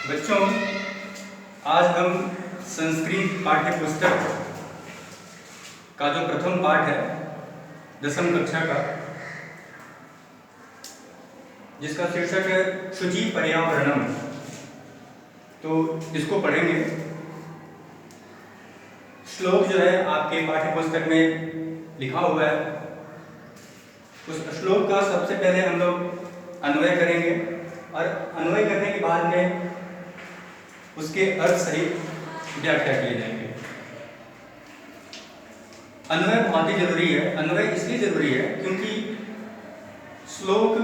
बच्चों, आज हम संस्कृत पाठ्य पुस्तक का जो प्रथम पाठ है 10वीं कक्षा का, जिसका शीर्षक है शुचि पर्यावरणम, तो इसको पढ़ेंगे। श्लोक जो है आपके पाठ्य पुस्तक में लिखा हुआ है। उस श्लोक का सबसे पहले हम लोग अन्वय करेंगे और अन्वय करने के बाद में उसके अर्थ सहित व्याख्या किए जाएंगे। अन्वय बहुत ही जरूरी है। अन्वय इसलिए जरूरी है क्योंकि श्लोक,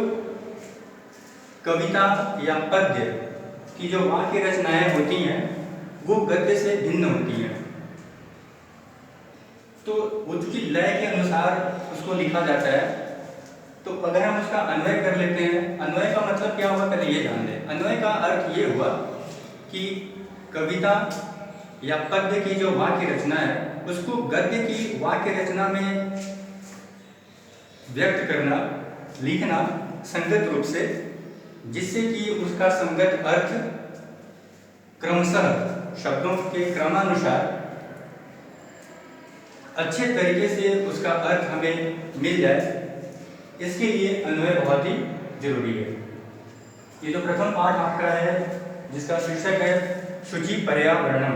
कविता या पद्य की जो वाक्य रचनाएं होती हैं वो गद्य से भिन्न होती हैं, तो उसकी लय के अनुसार उसको लिखा जाता है। तो अगर हम उसका अन्वय कर लेते हैं, अन्वय का मतलब क्या हुआ पहले ये जान लें। अन्वय का अर्थ ये हुआ कि कविता या पद्य की जो वाक्य रचना है उसको गद्य की वाक्य रचना में व्यक्त करना, लिखना संगत रूप से, जिससे कि उसका संगत अर्थ क्रमशः शब्दों के क्रमानुसार अच्छे तरीके से उसका अर्थ हमें मिल जाए। इसके लिए अन्वय बहुत ही जरूरी है। ये जो प्रथम पाठ आपका है जिसका शीर्षक है शुचि पर्यावरणम,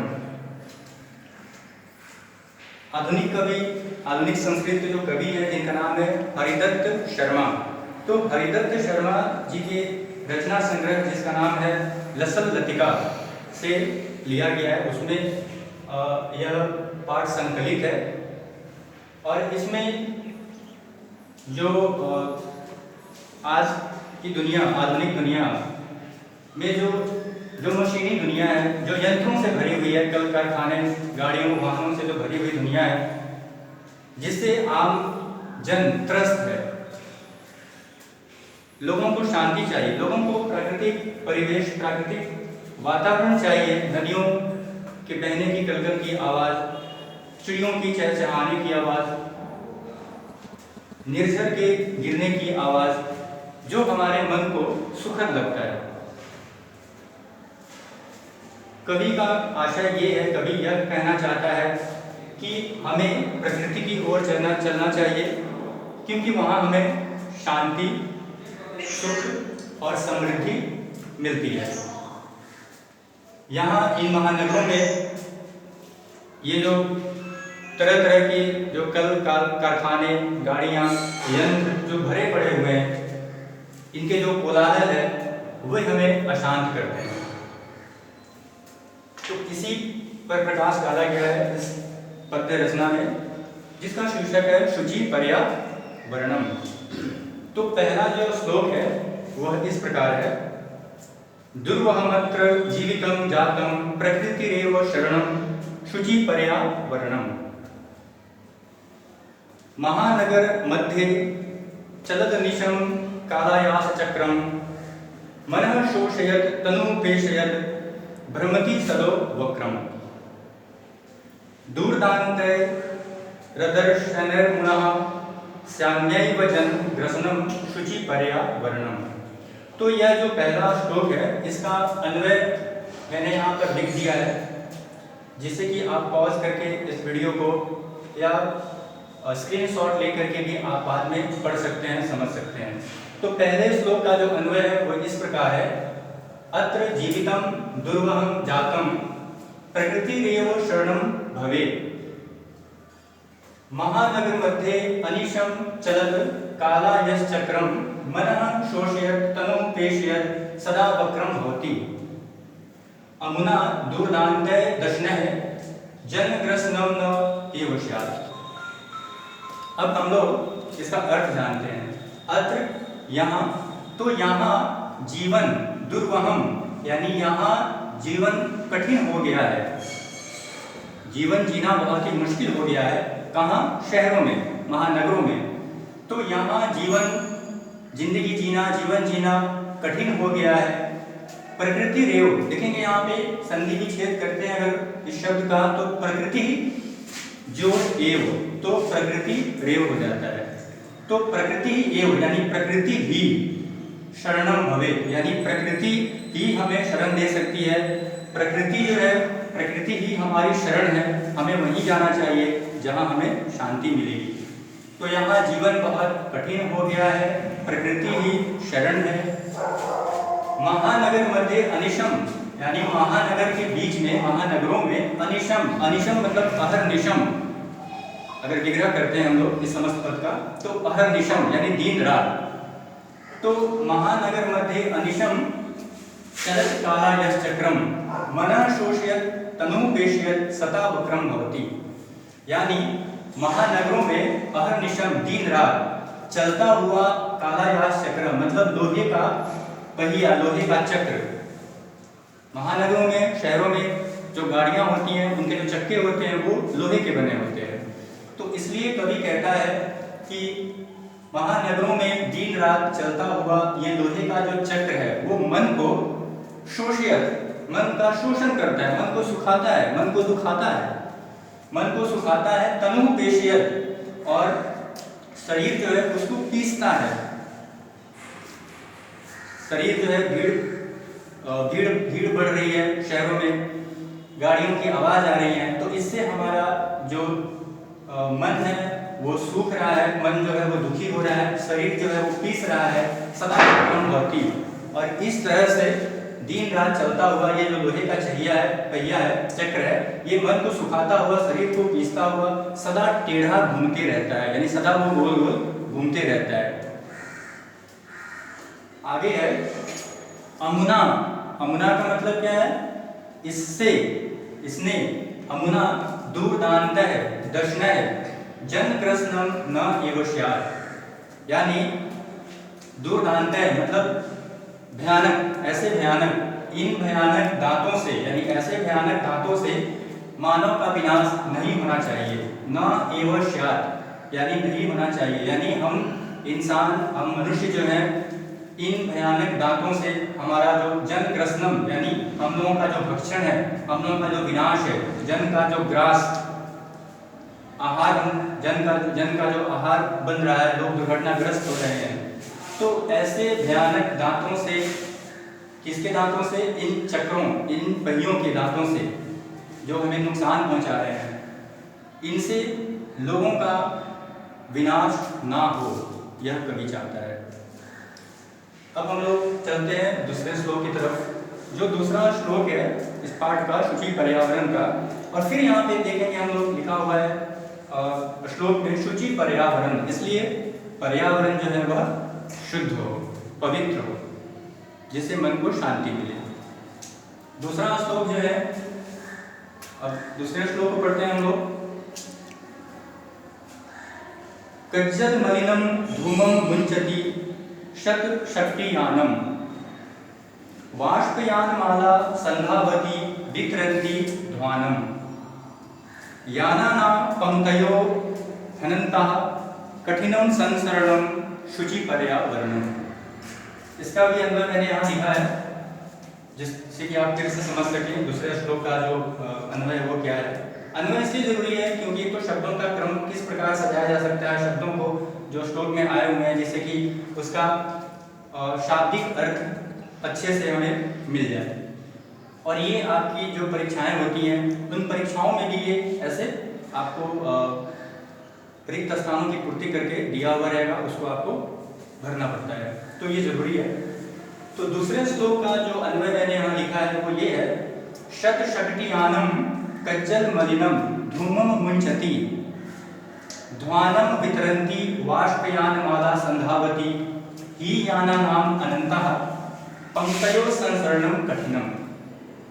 आधुनिक कवि, आधुनिक संस्कृत के जो कवि हैं जिनका नाम है हरिदत्त शर्मा, तो हरिदत्त शर्मा जी के रचना संग्रह जिसका नाम है लसल लतिका से लिया गया है। उसमें यह पाठ संकलित है और इसमें जो आज की दुनिया, आधुनिक दुनिया में जो मशीनी दुनिया है, जो यंत्रों से भरी हुई है, कल कारखाने, गाड़ियों, वाहनों से जो भरी हुई दुनिया है, जिससे आम जन त्रस्त है। लोगों को शांति चाहिए, लोगों को प्राकृतिक परिवेश, प्राकृतिक वातावरण चाहिए। नदियों के बहने की कलकल की आवाज़, चिड़ियों की चहचहाने की आवाज़, निर्झर के गिरने की आवाज़, जो हमारे मन को सुखद लगता है। कवि का आशय ये है, कवि यह कहना चाहता है कि हमें प्रकृति की ओर चलना चाहिए, क्योंकि वहाँ हमें शांति, सुख और समृद्धि मिलती है। यहाँ इन महानगरों में ये जो तरह तरह की जो कल कारखाने, गाड़ियाँ, यंत्र जो भरे पड़े हुए हैं, इनके जो कोलाहल है वह हमें अशांत करते हैं। तो इसी पर प्रकाश डाला गया है इस पद्य रचना में, जिसका शीर्षक है शुचि पर्यावरणम। तो पहला जो श्लोक है वह इस प्रकार है। दुर्वहमत्र जीवितम जातम प्रकृतिरेव शरणम शुचि पर्यावरणम। महानगर मध्ये चलदनिशं कालायास चक्रम मनः शोषयत तनु पेशयत भ्रमति सदो वक्रम। दूरदान्ते रदर्शनैर्मुनः स्यान्यैव जन ग्रसनम शुचि पर्यावरणम। तो यह जो पहला श्लोक है इसका अन्वय मैंने यहाँ पर लिख दिया है, जिससे कि आप पॉज करके इस वीडियो को या स्क्रीनशॉट ले करके भी आप बाद में पढ़ सकते हैं, समझ सकते हैं। तो पहले श्लोक का जो अन्वय है वो इस प्रकार है। अत्र जीवितम दुर्वहम जातम प्रकृतिरेव शरणम भवेत्। महानगर मध्ये अनिशम चलत कालायश्चक्रम मनः शोषयत तनु पेशयत सदा वक्रम भवति। अमुना दूरदान्ते दशनः जनग्रसनम न एव स्यात्। अब हम लोग इसका अर्थ जानते हैं। अत्र यहाँ, तो यहाँ जीवन दुर्वहम यानी यहाँ जीवन कठिन हो गया है, जीवन जीना बहुत ही मुश्किल हो गया है। कहाँ? शहरों में, महानगरों में। तो यहाँ जिंदगी जीना, जीवन जीना कठिन हो गया है। प्रकृति रेव, देखेंगे यहाँ पे संधि विच्छेद करते हैं अगर इस शब्द का, तो प्रकृति जो एव, तो प्रकृति रेव हो जाता है। तो प्रकृति एव यानी प्रकृति ही शरणम भवे, यानी प्रकृति ही हमें शरण दे सकती है। प्रकृति जो है, प्रकृति ही हमारी शरण है, हमें वहीं जाना चाहिए जहाँ हमें शांति मिलेगी। तो यहाँ जीवन बहुत कठिन हो गया है, प्रकृति ही शरण है। महानगर मध्य अनिशम, यानी महानगर के बीच में, महानगरों में अनिशम, अनिशम मतलब अहर्निशम, अगर विग्रह करते हैं हम लोग इस समस्त पद का, तो अहर्निशम यानी दिन रात। तो महानगर मध्य अनिशम चलत काला यश चक्रम मनः शोषयत तनुपेशयत सता वक्रम भवति, यानी महानगरों में अहर्निशम दिन रात चलता हुआ काला यश चक्र मतलब लोहे का पहिया, लोहे का चक्र। महानगरों में, शहरों में जो गाड़ियां होती हैं उनके जो चक्के होते हैं वो लोहे के बने होते हैं। तो इसलिए कवि कहता है कि महानगरों में दिन रात चलता हुआ ये लोहे का जो चक्र है वो मन को शोषित, मन का शोषण करता है, मन को सुखाता है, मन को दुखाता है, मन को सुखाता है। तनु पेशियत, और शरीर जो है उसको पीसता है। शरीर जो है, भीड़ बढ़ रही है शहरों में, गाड़ियों की आवाज आ रही है, तो इससे हमारा जो मन है वो सूख रहा है, मन जो है वो दुखी हो रहा है, शरीर जो है वो पीस रहा है, सदा वक्रम भवति। और इस तरह से दिन रात चलता हुआ ये जो लोहे का पहिया है, चक्र है, ये मन को सुखाता हुआ, शरीर को पीसता हुआ सदा टेढ़ा घूमते रहता है, यानी सदा वो गोल गोल घूमते रहता है। आगे है अमुना। अमुना का मतलब क्या है? इससे, इसने, अमुना दूरदान्तः दर्शनः जन कृष्णम न एव स्यात्, यानी दूरदान्तः मतलब भयानक, ऐसे भयानक, इन भयानक दांतों से, यानी ऐसे भयानक दांतों से मानव का विनाश नहीं होना चाहिए। न एव स्यात् यानी नहीं होना चाहिए, यानी हम इंसान, हम मनुष्य जो हैं, इन भयानक दांतों से हमारा जो जन कृष्णम यानी हम लोगों का जो भक्षण है, हम लोगों का जो विनाश है, जन का जो ग्रास, आहार, जन का जो आहार बन रहा है, लोग दुर्घटनाग्रस्त हो रहे हैं, तो ऐसे भयानक दांतों से, किसके दांतों से? इन चक्रों, इन पहियों के दांतों से जो हमें नुकसान पहुंचा रहे हैं, इनसे लोगों का विनाश ना हो, यह कवि चाहता है। अब हम लोग चलते हैं दूसरे श्लोक की तरफ। जो दूसरा श्लोक है इस पाठ का, शुचि पर्यावरण का, और फिर यहाँ पे देखेंगे हम लोग लिखा हुआ है श्लोक में शुचि पर्यावरण, इसलिए पर्यावरण जो है वह शुद्ध हो, पवित्र हो, जिससे मन को शांति मिले। दूसरा श्लोक जो है, अब दूसरे श्लोक को पढ़ते हैं हम लोग। कज्जल मलिनम धूमम मुंचति शत शक्तियानम वाष्पयानमाला संधावती विक्रन्ति ध्वानम यानानां पंक्तयो हनन्तः कठिनं संसरणं शुचि पर्यावरणम। इसका भी अन्वय मैंने यहाँ लिखा है, जिससे कि आप फिर से समझ सकें दूसरे श्लोक का जो अन्वय है वो क्या है। अन्वय इसलिए जरूरी है क्योंकि तो शब्दों का क्रम किस प्रकार सजाया जा सकता है, शब्दों को जो श्लोक में आए हुए हैं, जिससे कि उसका शाब्दिक अर्थ अच्छे से हमें मिल जाए। और ये आपकी जो परीक्षाएं होती हैं, उन परीक्षाओं में भी ये ऐसे आपको रिक्त स्थानों की पूर्ति करके दिया हुआ रहेगा, उसको आपको भरना पड़ता है, तो ये जरूरी है। तो दूसरे श्लोक का जो अन्वय मैंने यहाँ लिखा है वो ये है, शत शक्तियानम कज्जल मलिनम धूमम मुंचति ध्वानम वितरन्ति वाष्पयानमाला संधावती ही यानानाम अनन्तः पंक्तयो संसरणम कठिनम।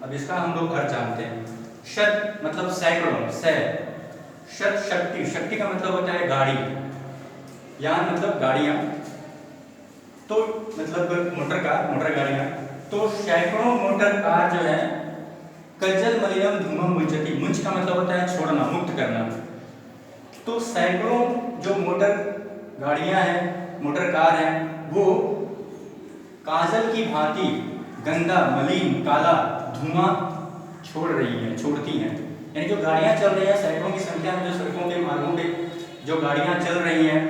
अब इसका हम लोग अर्थ जानते हैं। शत मतलब सैकड़ों, सै, शत शक्ति, शक्ति का मतलब होता है गाड़ी, यान मतलब गाड़ियां, तो मतलब मोटर कार, मोटर गाड़ियां, तो सैकड़ों मोटर कार जो है, कज्जल मलिनम धूमम मुंचति, मुंच का मतलब होता है छोड़ना, मुक्त करना, तो सैकड़ों जो मोटर गाड़ियां हैं, मोटर कार हैं, वो काजल की भांति गंदा, मलिन, काला धुआं छोड़ रही हैं, छोड़ती हैं। यानी जो गाड़ियां चल रही हैं, सैकड़ों की संख्या में जो सड़कों पे, मार्गों पे जो गाड़ियां चल रही हैं,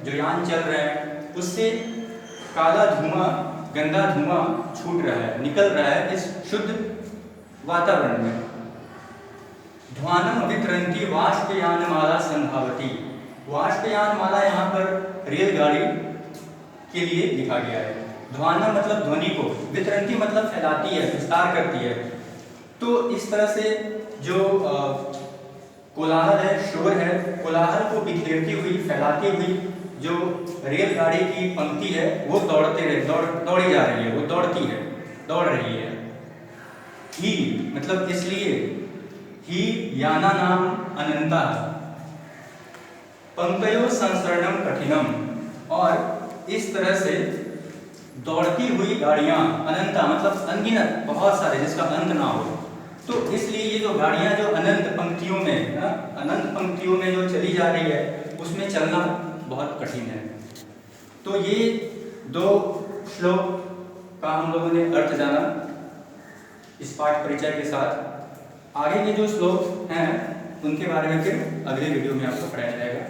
जो यान चल रहे हैं, उससे काला धुआं गंदा धुआं छूट रहा है, निकल रहा है इस शुद्ध वातावरण में। ध्वानम वितरन्ति वाष्पयानमाला संभावती। वाष्पयानमाला यहाँ पर रेलगाड़ी के लिए लिखा गया है। ध्वानम मतलब ध्वनि को, वितरन्ति मतलब फैलाती है, विस्तार करती है। तो इस तरह से जो कोलाहल है, शोर है, कोलाहल को बिखेरती हुई, फैलाती हुई जो रेलगाड़ी की पंक्ति है वो दौड़ी जा रही है, वो दौड़ती है, दौड़ रही है। ही मतलब इसलिए, ही याना नाम अनंता पंकयो संसरणम कठिनम। और इस तरह से दौड़ती हुई गाड़ियां, अनंता मतलब अनगिनत, बहुत सारे, जिसका अंत ना हो। तो इसलिए ये जो गाड़ियां जो अनंत पंक्तियों में जो चली जा रही है, उसमें चलना बहुत कठिन है। तो ये दो श्लोक का हम लोगों ने अर्थ जाना इस पाठ परिचय के साथ। आगे के जो श्लोक हैं उनके बारे में फिर अगले वीडियो में आपको पढ़ाया जाएगा।